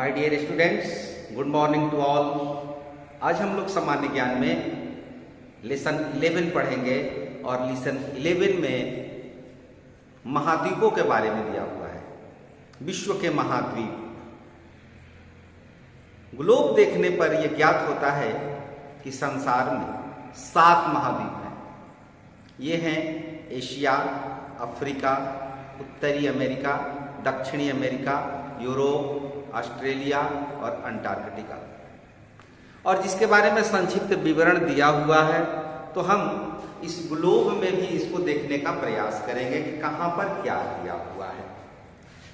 My dear students, good morning to all. आज हम लोग सामान्य ज्ञान में लेसन 11 पढ़ेंगे और लेसन 11 में महाद्वीपों के बारे में दिया हुआ है। विश्व के महाद्वीप। ग्लोब देखने पर यह ज्ञात होता है कि संसार में 7 महाद्वीप हैं। ये हैं एशिया, अफ्रीका, उत्तरी अमेरिका, दक्षिणी अमेरिका, यूरोप, ऑस्ट्रेलिया और अंटार्कटिका। और जिसके बारे में संक्षिप्त विवरण दिया हुआ है, तो हम इस ग्लोब में भी इसको देखने का प्रयास करेंगे कि कहाँ पर क्या दिया हुआ है।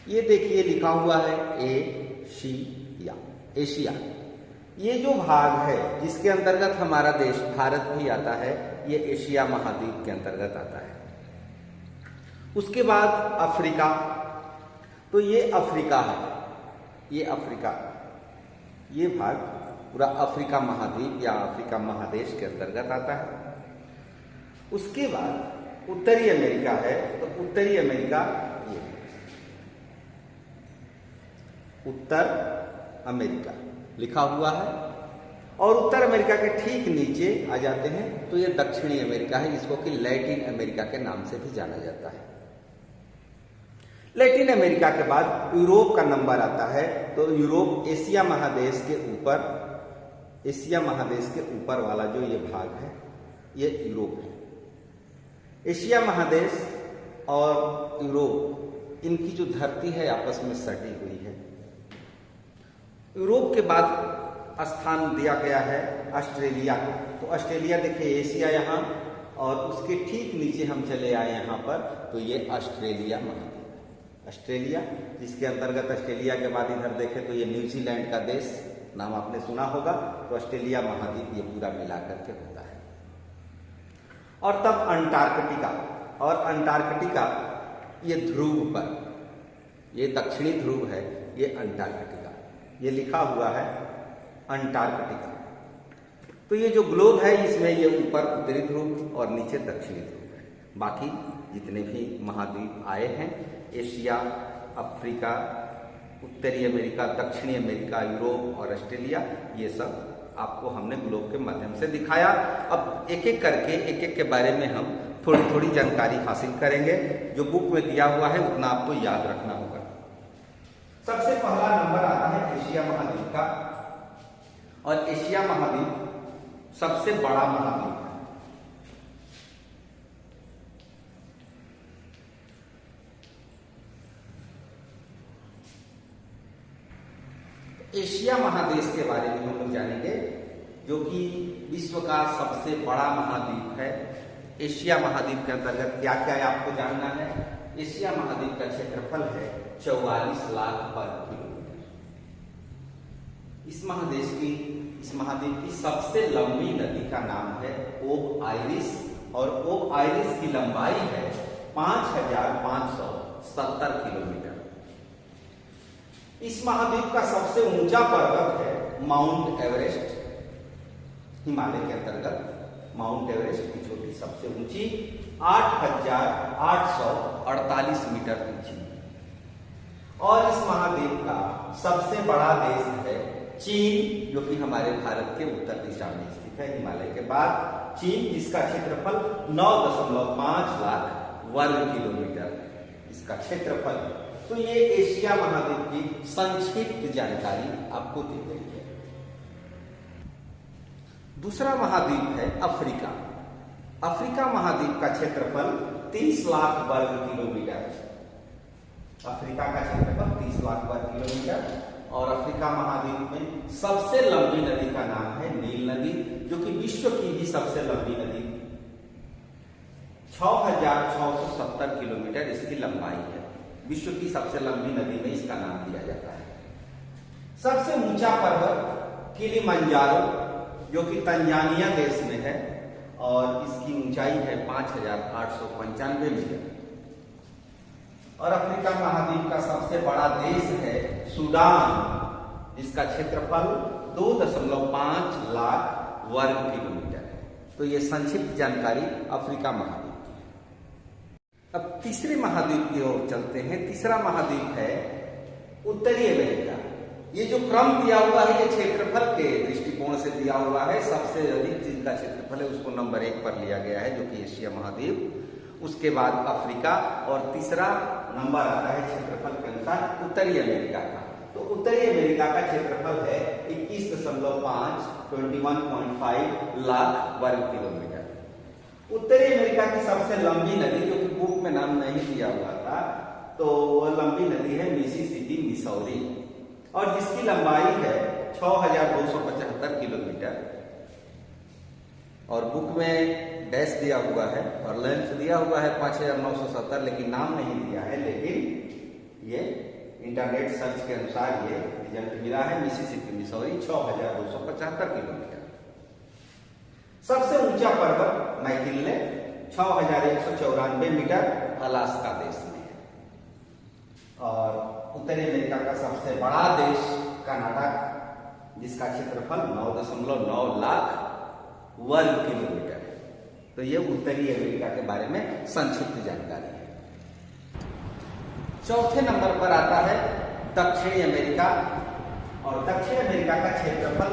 ये देखिए लिखा हुआ है एशिया। एशिया ये जो भाग है जिसके अंतर्गत हमारा देश भारत भी आता है, ये एशिया महाद्वीप के अंतर्गत आता है। उसके बाद अफ्रीका, तो ये अफ्रीका है। ये अफ्रीका, ये भाग पूरा अफ्रीका महाद्वीप या अफ्रीका महादेश के अंतर्गत आता है। उसके बाद उत्तरी अमेरिका है, तो उत्तरी अमेरिका ये उत्तर अमेरिका लिखा हुआ है। और उत्तर अमेरिका के ठीक नीचे आ जाते हैं तो ये दक्षिणी अमेरिका है, जिसको कि लैटिन अमेरिका के नाम से भी जाना जाता है। लैटिन अमेरिका के बाद यूरोप का नंबर आता है, तो यूरोप एशिया महादेश के ऊपर, एशिया महादेश के ऊपर वाला जो ये भाग है ये यूरोप है। एशिया महादेश और यूरोप, इनकी जो धरती है आपस में सटी हुई है। यूरोप के बाद स्थान दिया गया है ऑस्ट्रेलिया। तो ऑस्ट्रेलिया देखिए, एशिया यहाँ और उसके ठीक नीचे हम चले आए यहाँ पर, तो ये ऑस्ट्रेलिया महाद्वीप। ऑस्ट्रेलिया, जिसके अंतर्गत ऑस्ट्रेलिया के बाद इधर देखें तो ये न्यूजीलैंड का देश नाम आपने सुना होगा। तो ऑस्ट्रेलिया महाद्वीप ये पूरा मिला करके होता है। और तब अंटार्कटिका, और अंटार्कटिका ये ध्रुव पर, ये दक्षिणी ध्रुव है, ये अंटार्कटिका, ये लिखा हुआ है अंटार्कटिका। तो ये जो ग्लोब है इसमें ये ऊपर उत्तरी ध्रुव और नीचे दक्षिणी ध्रुव है। बाकी जितने भी महाद्वीप आए हैं, एशिया, अफ्रीका, उत्तरी अमेरिका, दक्षिणी अमेरिका, यूरोप और ऑस्ट्रेलिया, ये सब आपको हमने ग्लोब के माध्यम से दिखाया। अब एक एक करके एक एक के बारे में हम थोड़ी थोड़ी जानकारी हासिल करेंगे। जो बुक में दिया हुआ है उतना आपको याद रखना होगा। सबसे पहला नंबर आता है एशिया महाद्वीप का, और एशिया महाद्वीप सबसे बड़ा महाद्वीप है। एशिया महादेश के बारे में हम लोग जानेंगे, जो कि विश्व का सबसे बड़ा महाद्वीप है। एशिया महाद्वीप के अंतर्गत क्या क्या है आपको जानना है। एशिया महाद्वीप का क्षेत्रफल है 44 लाख वर्ग किलोमीटर। इस महाद्वीप की सबसे लंबी नदी का नाम है ओक आइरिस, और ओक आइरिस की लंबाई है 5570 किलोमीटर। इस महाद्वीप का सबसे ऊंचा पर्वत है माउंट एवरेस्ट। हिमालय के अंतर्गत माउंट एवरेस्ट की चोटी सबसे ऊंची 8848 मीटर ऊंची। और इस महाद्वीप का सबसे बड़ा देश है चीन, जो कि हमारे भारत के उत्तर दिशा में स्थित है। हिमालय के बाद चीन, जिसका क्षेत्रफल 9.5 लाख वर्ग किलोमीटर इसका क्षेत्रफल। तो ये एशिया महाद्वीप की संक्षिप्त जानकारी आपको दी गई है। दूसरा महाद्वीप है अफ्रीका। अफ्रीका महाद्वीप का क्षेत्रफल 30 लाख वर्ग किलोमीटर। अफ्रीका का क्षेत्रफल 30 लाख वर्ग किलोमीटर। और अफ्रीका महाद्वीप में सबसे लंबी नदी का नाम है नील नदी, जो कि विश्व की भी सबसे लंबी नदी, 6670 किलोमीटर इसकी लंबाई है। विश्व की सबसे लंबी नदी में इसका नाम दिया जाता है। सबसे ऊंचा पर्वत किलिमंजारो, जो कि तंजानिया देश में है, और इसकी ऊंचाई है 5895 मीटर। और अफ्रीका महाद्वीप का सबसे बड़ा देश है सूडान, जिसका क्षेत्रफल 2.5 लाख वर्ग किलोमीटर है। तो ये संक्षिप्त जानकारी अफ्रीका महाद्वीप। अब तीसरे महाद्वीप की ओर चलते हैं। तीसरा महाद्वीप है उत्तरी अमेरिका। ये जो क्रम दिया हुआ है ये क्षेत्रफल के दृष्टिकोण से दिया हुआ है। सबसे अधिक जिनका क्षेत्रफल है उसको नंबर 1 पर लिया गया है, जो कि एशिया महाद्वीप, उसके बाद अफ्रीका, और तीसरा नंबर आता है क्षेत्रफल के अनुसार उत्तरी अमेरिका का। तो उत्तरी अमेरिका का क्षेत्रफल है 21.5 21.5 लाख वर्ग किलोमीटर। उत्तरी अमेरिका की सबसे लंबी नदी, जो कि बुक में नाम नहीं दिया हुआ था, तो वह लंबी नदी है मिसिसिपी मिसौरी, और जिसकी लंबाई है 6275 किलोमीटर, और बुक में डैश दिया हुआ है और लेंथ दिया हुआ है 5970, लेकिन नाम नहीं दिया है। लेकिन ये इंटरनेट सर्च के अनुसार ये रिजल्ट मिला है, मिसिसिपी मिसौरी 6275 किलोमीटर। सबसे ऊंचा पर्वत मैकिन्ले 6194 मीटर अलास्का देश में है, और उत्तरी अमेरिका का सबसे बड़ा देश कनाडा, जिसका क्षेत्रफल 9.9 लाख वर्ग किलोमीटर है। तो ये उत्तरी अमेरिका के बारे में संक्षिप्त जानकारी है। चौथे नंबर पर आता है दक्षिणी अमेरिका, और दक्षिण अमेरिका का क्षेत्रफल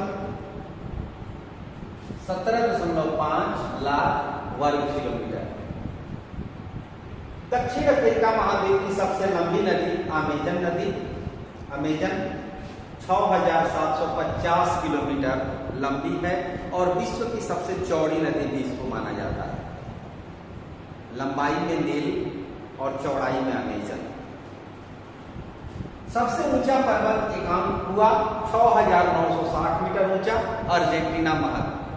17.5 लाख वर्ग किलोमीटर। दक्षिण अफ्रीका महाद्वीप की सबसे लंबी नदी अमेजन नदी, अमेजन 6750 किलोमीटर लंबी है, और विश्व की सबसे चौड़ी नदी भी इसको माना जाता है। लंबाई में नील और चौड़ाई में अमेजन। सबसे ऊंचा पर्वत एकांकुआ 6960 मीटर ऊंचा,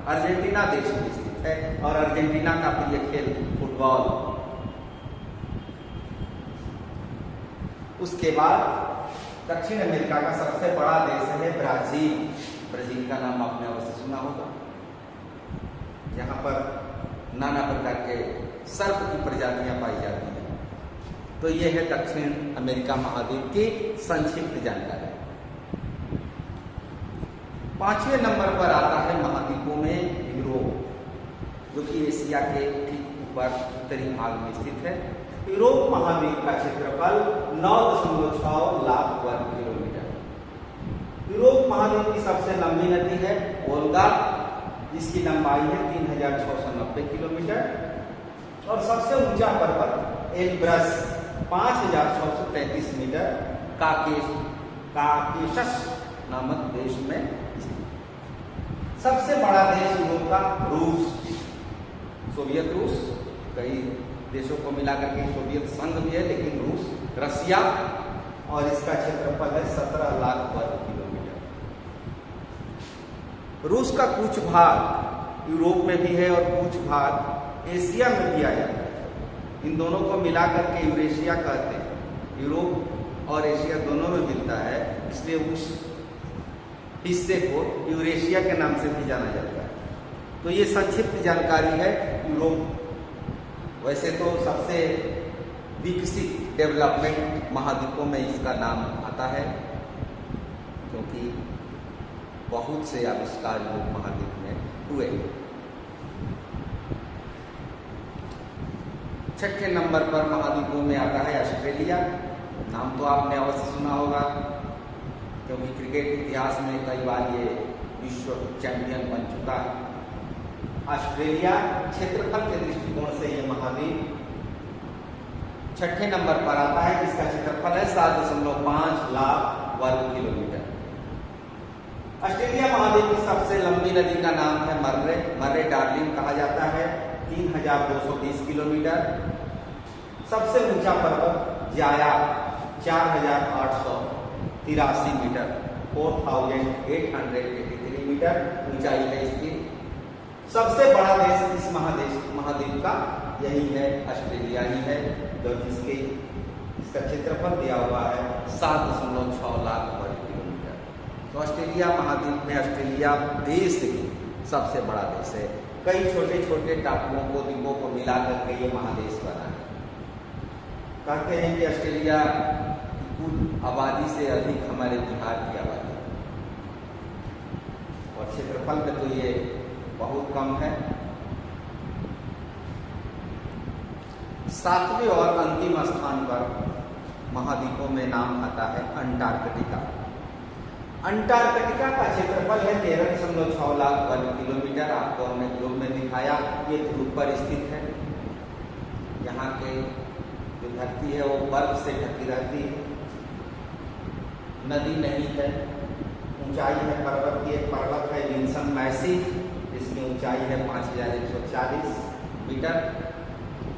अर्जेंटीना देश में स्थित है, और अर्जेंटीना का प्रिय खेल फुटबॉल। उसके बाद दक्षिण अमेरिका का सबसे बड़ा देश है ब्राजील। ब्राजील का नाम आपने अवश्य सुना होगा। यहाँ पर नाना प्रकार के सर्प की प्रजातियां पाई जाती हैं। तो ये है दक्षिण अमेरिका महाद्वीप की संक्षिप्त जानकारी। 5वें नंबर पर आता है महाद्वीपों में यूरोप, जो कि एशिया के ठीक ऊपर उत्तरी भाग में स्थित है। यूरोप महाद्वीप का क्षेत्रफल 9.6 लाख वर्ग किलोमीटर। यूरोप महाद्वीप की सबसे लंबी नदी है वोल्गा, जिसकी लंबाई है 3690 किलोमीटर, और सबसे ऊंचा पर्वत एल्ब्रस 5633 मीटर काकेशस नामक देश में। सबसे बड़ा देश यूरोप का रूस, सोवियत रूस, कई देशों को मिलाकर के सोवियत संघ भी है, लेकिन रूस, रसिया, और इसका क्षेत्रफल है 17 लाख वर्ग किलोमीटर। रूस का कुछ भाग यूरोप में भी है और कुछ भाग एशिया में भी आ जाता है। इन दोनों को मिलाकर के यूरेशिया कहते हैं। यूरोप और एशिया दोनों में मिलता है, इसलिए उस हिस्से को यूरेशिया के नाम से भी जाना जाता है। तो ये संक्षिप्त जानकारी है यूरोप। वैसे तो सबसे विकसित डेवलपमेंट महाद्वीपों में इसका नाम आता है, क्योंकि बहुत से आविष्कार यूरोप महाद्वीप में हुए। 6ठे नंबर पर महाद्वीपों में आता है ऑस्ट्रेलिया। नाम तो आपने अवश्य सुना होगा, क्योंकि क्रिकेट इतिहास में कई बार ये विश्व चैंपियन बन चुका है। ऑस्ट्रेलिया क्षेत्रफल के दृष्टिकोण से ये महाद्वीप 6ठे नंबर पर आता है, जिसका क्षेत्रफल है 7.5 लाख वर्ग किलोमीटर। ऑस्ट्रेलिया महाद्वीप की सबसे लंबी नदी का नाम है मर्रे डार्लिंग कहा जाता है, 3220 किलोमीटर। सबसे ऊंचा पर्वत जाया 4883 मीटर, 4883 मीटर ऊंचाई है इसकी। सबसे बड़ा देश इस महाद्वीप का यही है, ऑस्ट्रेलिया ही है, जो इसका क्षेत्रफल दिया हुआ है 7.6 लाख वर्ग किलोमीटर। तो ऑस्ट्रेलिया महाद्वीप में ऑस्ट्रेलिया देश ही सबसे बड़ा देश है। कई छोटे छोटे टापुओं को, द्वीपों को मिलाकर के ये महादेश बना है। कहते हैं कि ऑस्ट्रेलिया कुल आबादी से अधिक हमारे बिहार की आबादी है, और क्षेत्रफल में तो ये बहुत कम है। 7वें और अंतिम स्थान पर महाद्वीपों में नाम आता है अंटार्कटिका। अंटार्कटिका का क्षेत्रफल है 13.6 लाख वर्ग किलोमीटर। आपको हमने ग्लोब में दिखाया, ये ध्रुव पर स्थित है। यहाँ के जो धरती है वो बर्फ से ढकी रहती है, नदी नहीं है। ऊंचाई है पर्वत की, एक पर्वत है विल्सन मैसिव, जिसकी ऊंचाई है 5140 मीटर।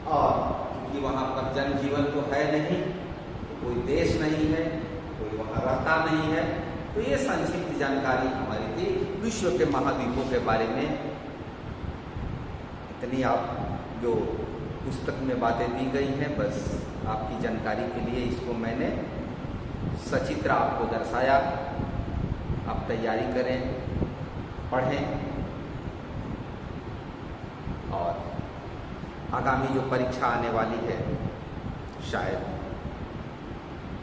और क्योंकि वहाँ पर जनजीवन तो है नहीं, तो कोई देश नहीं है, कोई वहाँ रहता नहीं है। तो ये संक्षिप्त जानकारी हमारी थी विश्व के महाद्वीपों के बारे में। इतनी आप जो पुस्तक में बातें दी गई हैं, बस आपकी जानकारी के लिए इसको मैंने सचित्र आपको दर्शाया। आप तैयारी करें, पढ़ें, और आगामी जो परीक्षा आने वाली है, शायद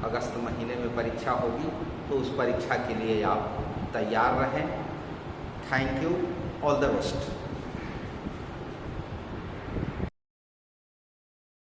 अगस्त महीने में परीक्षा होगी, तो उस परीक्षा के लिए आप तैयार रहें। Thank you, all the best.